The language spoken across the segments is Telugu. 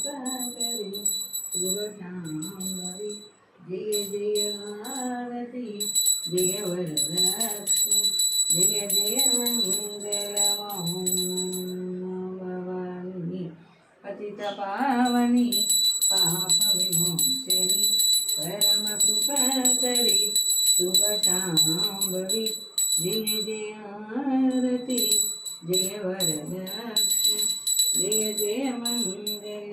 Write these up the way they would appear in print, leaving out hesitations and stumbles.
కృపాకరి శుభశాంభవి జయ జయ భారతి జయ వరలక్ష్మి జయ జయ మంగళమోహని పతిత పావని పాప విమోచని పరమ కృపాకరి శుభశాంభవి జయ జయ భారతి జయ వరలక్ష్మి జయ జయ మంగళమోహని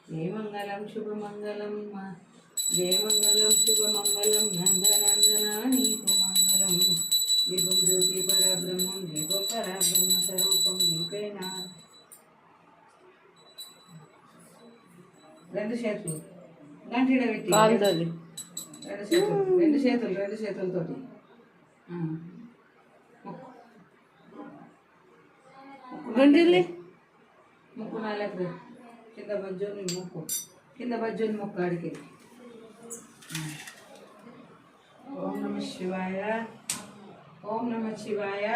జయ మంగళం శుభమంగళం జయ మంగళం శుభమంగళం నందనందనా నీకు మంగళం దీపం జ్యోతి పరబ్రహ్మం దీపం పరబ్రహ్మ స్వరూపం దీపేనా రెండు చేతులు గంటిడ పెట్టి రెండు చేతులతోటి గుంజిల్లి ముక్కు నాలుగు కింద బజ్జోని ముక్కు కింద బజ్జోని ముక్కు ఆడికి ఓం నమ శివాయ ఓం నమ శివాయ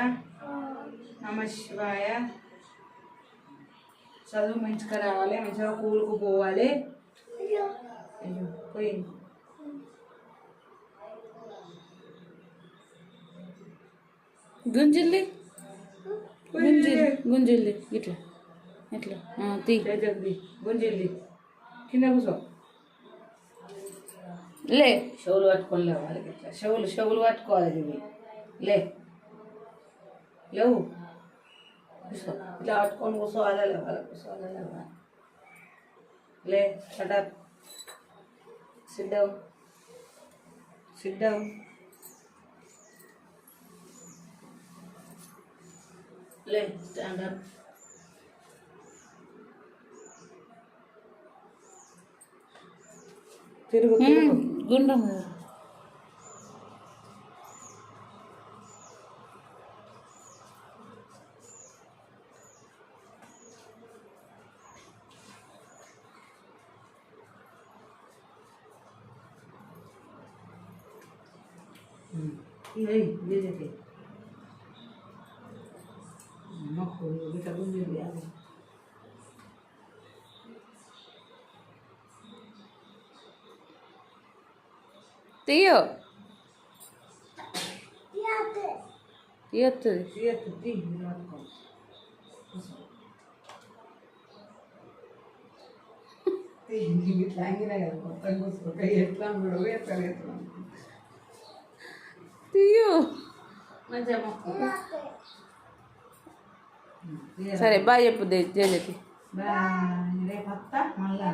నమ శివాయ చదువు మంచిగా రావాలి మంచిగా కూలుకు పోవాలి అయ్యో పోయింది గుంజిల్లి గుంజిల్లి గుంజిల్లి ఇట్లా ఇట్లా తీ జగది గుంజిల్లి కింద కూర్చో లే షవులు పట్టుకొని లేవాలి ఇట్లా షవులు పట్టుకోవాలి ఇవి లే లేవు కూర్చో ఇట్లా పట్టుకొని కూర్చోవాలా లేవాలి కూర్చోవాలా లేవాలి లే షటప్ సిట్ డౌన్ లే స్టాండ్ అప్ తిరుగు గుండం బీజేపీ మొక్కు ఇట్లా గుంజింది అది తీయో తీయొస్తుంది తీయత్తు ఇట్లా అంగినా కదా మొత్తం కూర్చోక ఎట్లా కూడా ఎట్లా తీయో మంచిగా మొక్కు సరే బాయ్ చెప్పు జయజతి రేపు వస్తా మళ్ళా